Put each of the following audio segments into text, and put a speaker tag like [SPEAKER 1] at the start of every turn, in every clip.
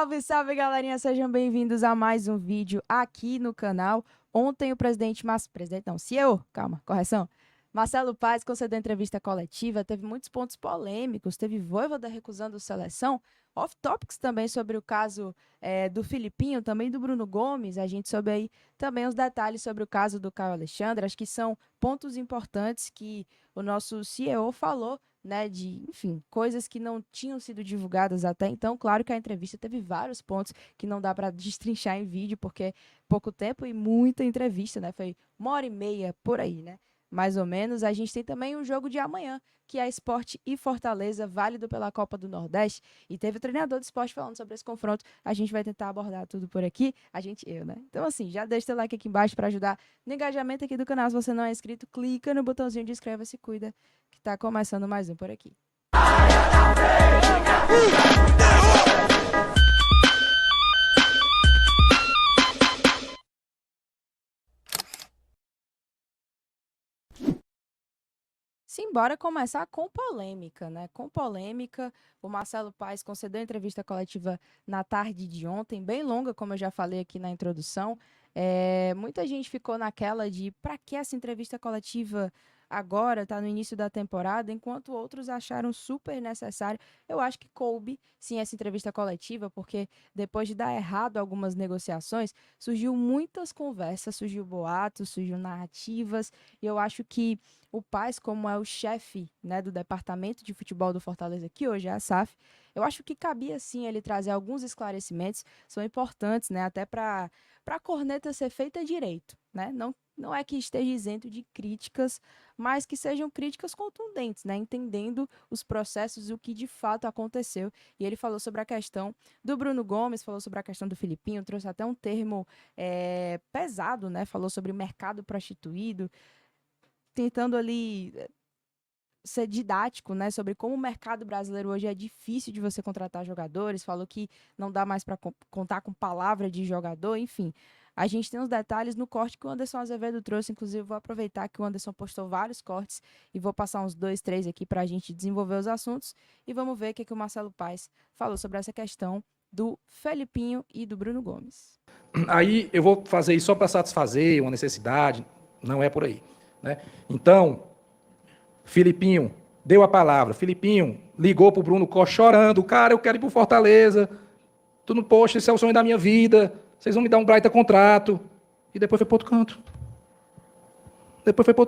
[SPEAKER 1] Salve, salve, galerinha! Sejam bem-vindos a mais um vídeo aqui no canal. Ontem o CEO, calma, correção. Marcelo Paes concedeu entrevista coletiva, teve muitos pontos polêmicos, teve Vojvoda recusando seleção, off-topics também sobre o caso do Filipinho, também do Bruno Gomes, a gente soube aí também os detalhes sobre o caso do Caio Alexandre, acho que são pontos importantes que o nosso CEO falou, né, de, enfim, coisas que não tinham sido divulgadas até então. Claro que a entrevista teve vários pontos que não dá para destrinchar em vídeo, porque é pouco tempo e muita entrevista, né? Foi 1h30 por aí, né? Mais ou menos. A gente tem também um jogo de amanhã, que é Sport e Fortaleza, válido pela Copa do Nordeste. E teve o treinador do Sport falando sobre esse confronto. A gente vai tentar abordar tudo por aqui. Eu, né? Então, assim, já deixa o like aqui embaixo para ajudar no engajamento aqui do canal. Se você não é inscrito, clica no botãozinho de inscreva-se e cuida, que tá começando mais um por aqui. Simbora começar com polêmica, né? Com polêmica, o Marcelo Paes concedeu entrevista coletiva na tarde de ontem, bem longa, como eu já falei aqui na introdução. Muita gente ficou naquela de para que essa entrevista coletiva agora, tá no início da temporada, enquanto outros acharam super necessário. Eu acho que coube, sim, essa entrevista coletiva, porque depois de dar errado algumas negociações, surgiu muitas conversas, surgiu boatos, surgiu narrativas, e eu acho que o Paes, como é o chefe, né, do departamento de futebol do Fortaleza, que hoje é a SAF, eu acho que cabia sim ele trazer alguns esclarecimentos, são importantes, né, até para a corneta ser feita direito, né? Não é que esteja isento de críticas, mas que sejam críticas contundentes, né? Entendendo os processos e o que de fato aconteceu. E ele falou sobre a questão do Bruno Gomes, falou sobre a questão do Filipinho, trouxe até um termo pesado, né? Falou sobre mercado prostituído, tentando ali ser didático, né, sobre como o mercado brasileiro hoje é difícil de você contratar jogadores, falou que não dá mais para contar com palavra de jogador, enfim. A gente tem os detalhes no corte que o Anderson Azevedo trouxe, inclusive vou aproveitar que o Anderson postou vários cortes e vou passar uns 2, 3 aqui para a gente desenvolver os assuntos e vamos ver o que o Marcelo Paes falou sobre essa questão do Felipinho e do Bruno Gomes.
[SPEAKER 2] Aí eu vou fazer isso só para satisfazer uma necessidade, não é por aí, né? Então, Filipinho deu a palavra. Filipinho ligou pro Bruno Costa chorando. Cara, eu quero ir pro Fortaleza. Tu não, poxa, esse é o sonho da minha vida. Vocês vão me dar um baita contrato. E depois foi pro outro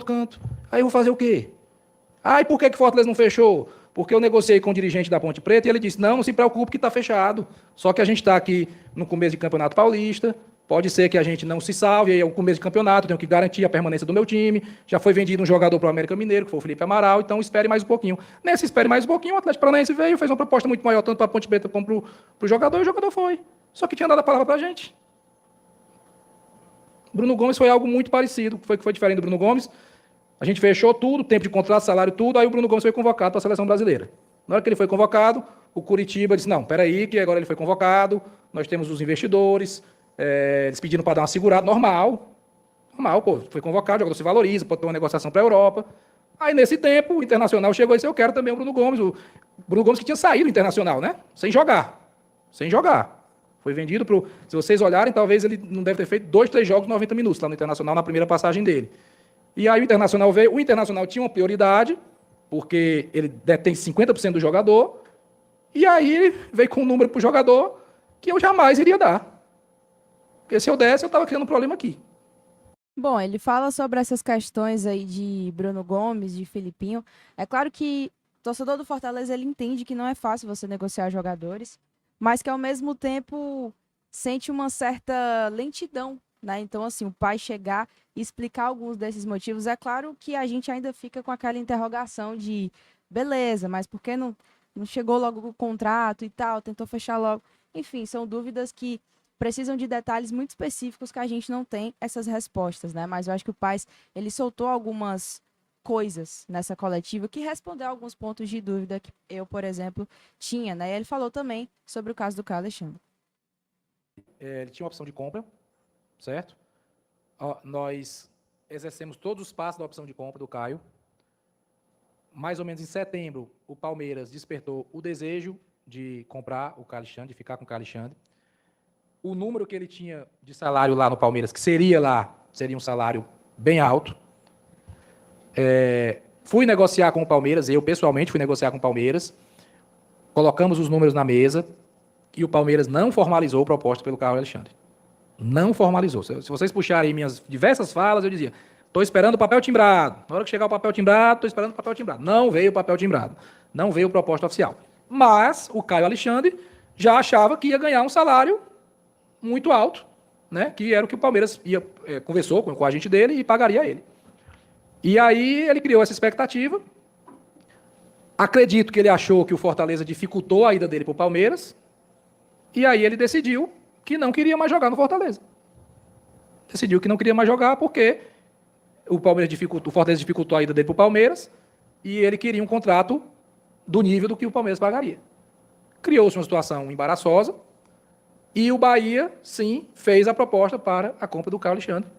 [SPEAKER 2] canto. Aí eu vou fazer o quê? E por que o Fortaleza não fechou? Porque eu negociei com o dirigente da Ponte Preta e ele disse, não se preocupe que está fechado. Só que a gente está aqui no começo de Campeonato Paulista, pode ser que a gente não se salve, aí é o começo de campeonato, tenho que garantir a permanência do meu time. Já foi vendido um jogador para o América Mineiro, que foi o Felipe Amaral, então espere mais um pouquinho. Nesse espere mais um pouquinho, o Atlético Paranaense veio, fez uma proposta muito maior, tanto para a Ponte Preta como para o jogador, e o jogador foi. Só que tinha dado a palavra para a gente. Bruno Gomes foi algo muito parecido, que foi diferente do Bruno Gomes. A gente fechou tudo, tempo de contrato, salário, tudo, aí o Bruno Gomes foi convocado para a seleção brasileira. Na hora que ele foi convocado, o Curitiba disse, não, peraí, que agora ele foi convocado, nós temos os investidores, eles pediram para dar uma segurada, normal, pô, foi convocado, o jogador se valoriza, pode ter uma negociação para a Europa. Aí, nesse tempo, o Internacional chegou e disse, eu quero também o Bruno Gomes que tinha saído do Internacional, né? Sem jogar. Foi vendido para o... Se vocês olharem, talvez ele não deve ter feito 2, 3 jogos, 90 minutos lá no Internacional, na primeira passagem dele. E aí o Internacional veio, o Internacional tinha uma prioridade, porque ele detém 50% do jogador, e aí ele veio com um número para o jogador que eu jamais iria dar. Porque se eu desse, eu estava criando um problema aqui.
[SPEAKER 1] Bom, ele fala sobre essas questões aí de Bruno Gomes, de Filipinho. É claro que o torcedor do Fortaleza ele entende que não é fácil você negociar jogadores, mas que ao mesmo tempo sente uma certa lentidão, né? Então, assim, o pai chegar e explicar alguns desses motivos, é claro que a gente ainda fica com aquela interrogação de beleza, mas por que não chegou logo o contrato e tal, tentou fechar logo? Enfim, são dúvidas que precisam de detalhes muito específicos que a gente não tem essas respostas, né? Mas eu acho que o Paes, ele soltou algumas coisas nessa coletiva que respondeu a alguns pontos de dúvida que eu, por exemplo, tinha, né? E ele falou também sobre o caso do Caio Alexandre.
[SPEAKER 2] Ele tinha uma opção de compra, certo? Nós exercemos todos os passos da opção de compra do Caio. Mais ou menos em setembro, o Palmeiras despertou o desejo de comprar o Carlos Alexandre, de ficar com o Carlos Alexandre. O número que ele tinha de salário lá no Palmeiras, que seria um salário bem alto. Fui negociar com o Palmeiras, eu pessoalmente fui negociar com o Palmeiras, colocamos os números na mesa e o Palmeiras não formalizou a proposta pelo Carlos Alexandre. Não formalizou. Se vocês puxarem minhas diversas falas, eu dizia, estou esperando o papel timbrado. Na hora que chegar o papel timbrado, estou esperando o papel timbrado. Não veio o papel timbrado. Não veio proposta oficial. Mas o Caio Alexandre já achava que ia ganhar um salário muito alto, né? Que era o que o Palmeiras conversou com o agente dele e pagaria a ele. E aí ele criou essa expectativa. Acredito que ele achou que o Fortaleza dificultou a ida dele para o Palmeiras. E aí ele decidiu que não queria mais jogar no Fortaleza. Decidiu que não queria mais jogar porque o Fortaleza dificultou a ida dele para o Palmeiras e ele queria um contrato do nível do que o Palmeiras pagaria. Criou-se uma situação embaraçosa e o Bahia, sim, fez a proposta para a compra do Carlos Alexandre.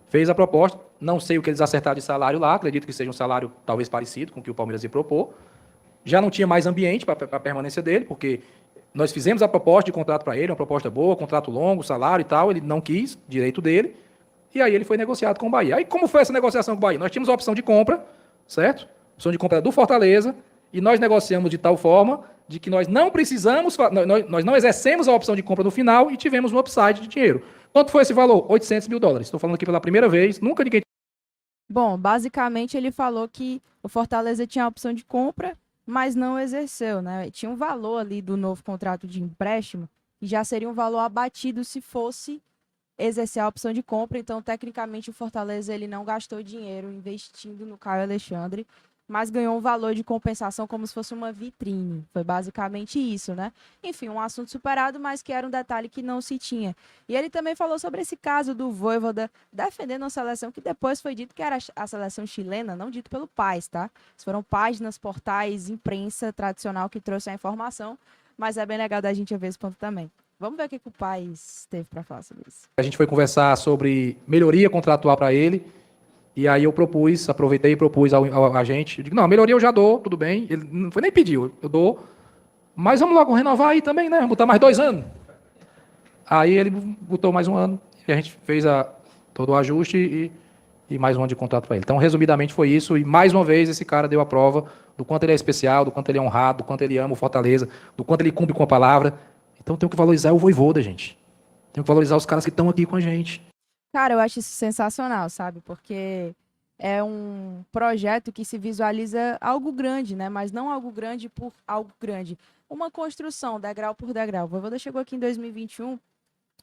[SPEAKER 2] Fez a proposta, não sei o que eles acertaram de salário lá, acredito que seja um salário talvez parecido com o que o Palmeiras ia propor. Já não tinha mais ambiente para a permanência dele, porque nós fizemos a proposta de contrato para ele, uma proposta boa, contrato longo, salário e tal, ele não quis, direito dele, e aí ele foi negociado com o Bahia. Aí como foi essa negociação com o Bahia? Nós tínhamos a opção de compra, certo? A opção de compra do Fortaleza, e nós negociamos de tal forma de que nós não precisamos, nós não exercemos a opção de compra no final e tivemos um upside de dinheiro. Quanto foi esse valor? $800 mil. Estou falando aqui pela primeira vez, nunca ninguém...
[SPEAKER 1] Bom, basicamente ele falou que o Fortaleza tinha a opção de compra, mas não exerceu, né? Tinha um valor ali do novo contrato de empréstimo e já seria um valor abatido se fosse exercer a opção de compra. Então, tecnicamente, o Fortaleza ele não gastou dinheiro investindo no Caio Alexandre, mas ganhou um valor de compensação como se fosse uma vitrine. Foi basicamente isso, né? Enfim, um assunto superado, mas que era um detalhe que não se tinha. E ele também falou sobre esse caso do Vojvoda defendendo uma seleção que depois foi dito que era a seleção chilena, não dito pelo Paz, tá? Foram páginas, portais, imprensa tradicional que trouxe a informação, mas é bem legal da gente ver esse ponto também. Vamos ver o que o Paz teve para falar sobre isso.
[SPEAKER 2] A gente foi conversar sobre melhoria contratual para ele. E aí eu aproveitei e propus ao agente. Eu digo, não, a melhoria eu já dou, tudo bem. Ele não foi nem pediu, eu dou. Mas vamos logo renovar aí também, né? Vamos botar mais 2 anos. Aí ele botou mais 1 ano. E a gente fez todo o ajuste e mais 1 ano de contrato para ele. Então, resumidamente, foi isso. E mais uma vez, esse cara deu a prova do quanto ele é especial, do quanto ele é honrado, do quanto ele ama o Fortaleza, do quanto ele cumpre com a palavra. Então, tem que valorizar o Vojvoda, gente. Tem que valorizar os caras que estão aqui com a gente.
[SPEAKER 1] Cara, eu acho isso sensacional, sabe? Porque é um projeto que se visualiza algo grande, né? Mas não algo grande por algo grande. Uma construção, degrau por degrau. O Vojvoda chegou aqui em 2021,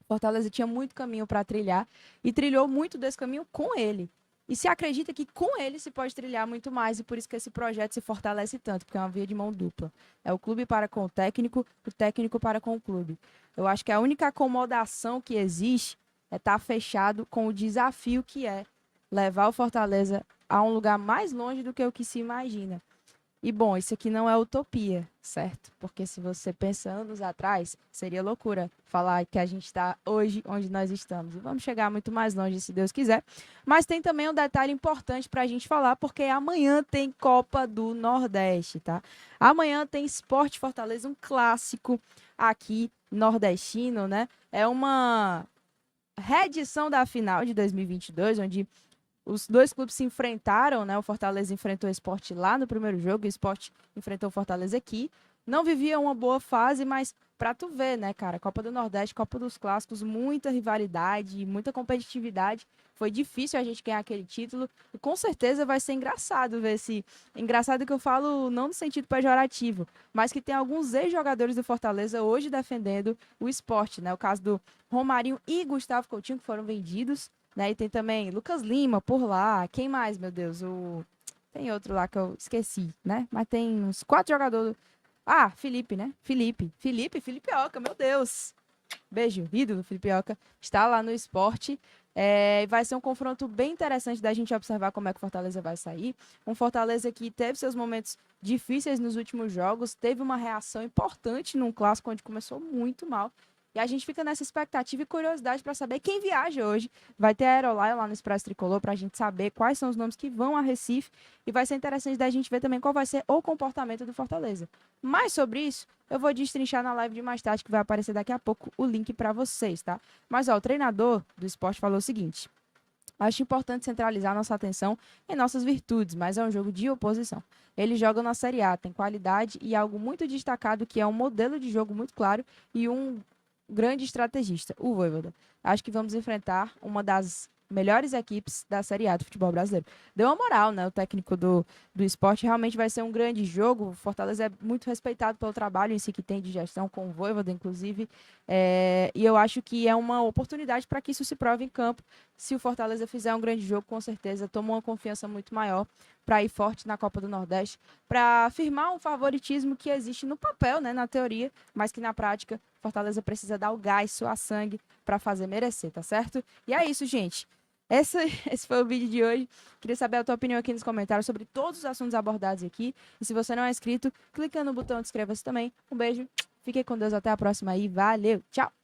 [SPEAKER 1] Fortaleza tinha muito caminho para trilhar e trilhou muito desse caminho com ele. E se acredita que com ele se pode trilhar muito mais e por isso que esse projeto se fortalece tanto, porque é uma via de mão dupla. É o clube para com o técnico para com o clube. Eu acho que a única acomodação que existe é estar fechado com o desafio que é levar o Fortaleza a um lugar mais longe do que o que se imagina. E, bom, isso aqui não é utopia, certo? Porque se você pensa anos atrás, seria loucura falar que a gente está hoje onde nós estamos. E vamos chegar muito mais longe, se Deus quiser. Mas tem também um detalhe importante para a gente falar, porque amanhã tem Copa do Nordeste, tá? Amanhã tem Sport Fortaleza, um clássico aqui nordestino, né? É uma reedição da final de 2022, onde os dois clubes se enfrentaram, né? O Fortaleza enfrentou o Sport lá no primeiro jogo, o Sport enfrentou o Fortaleza aqui. Não vivia uma boa fase, mas pra tu ver, né, cara? Copa do Nordeste, Copa dos Clássicos, muita rivalidade, muita competitividade. Foi difícil a gente ganhar aquele título e com certeza vai ser engraçado ver esse... Engraçado que eu falo não no sentido pejorativo, mas que tem alguns ex-jogadores do Fortaleza hoje defendendo o Sport, né? O caso do Romarinho e Gustavo Coutinho, que foram vendidos, né? E tem também Lucas Lima por lá. Quem mais, meu Deus? Tem outro lá que eu esqueci, né? Mas tem uns 4 jogadores. Ah, Felipe, né? Filipioca, meu Deus. Beijo, ídolo Filipioca. Está lá no Sport. Vai ser um confronto bem interessante da gente observar como é que o Fortaleza vai sair. Um Fortaleza que teve seus momentos difíceis nos últimos jogos, teve uma reação importante num clássico onde começou muito mal. E a gente fica nessa expectativa e curiosidade para saber quem viaja hoje. Vai ter a Aerolá lá no Expresso Tricolor para a gente saber quais são os nomes que vão a Recife. E vai ser interessante da gente ver também qual vai ser o comportamento do Fortaleza. Mais sobre isso, eu vou destrinchar na live de mais tarde, que vai aparecer daqui a pouco o link para vocês, tá? Mas, ó, o treinador do esporte falou o seguinte: acho importante centralizar nossa atenção em nossas virtudes, mas é um jogo de oposição. Eles jogam na Série A, tem qualidade e algo muito destacado, que é um modelo de jogo muito claro e um grande estrategista, o Vojvoda. Acho que vamos enfrentar uma das melhores equipes da Série A do futebol brasileiro. Deu uma moral, né? O técnico do esporte. Realmente vai ser um grande jogo. O Fortaleza é muito respeitado pelo trabalho em si que tem de gestão, com o Vojvoda, inclusive. E eu acho que é uma oportunidade para que isso se prove em campo. Se o Fortaleza fizer um grande jogo, com certeza toma uma confiança muito maior para ir forte na Copa do Nordeste, para afirmar um favoritismo que existe no papel, né, na teoria, mas que na prática Fortaleza precisa dar o gás, suar sangue para fazer merecer, tá certo? E é isso, gente. Esse foi o vídeo de hoje. Queria saber a tua opinião aqui nos comentários sobre todos os assuntos abordados aqui. E se você não é inscrito, clica no botão de inscreva-se também. Um beijo, fique com Deus, até a próxima aí. Valeu, tchau!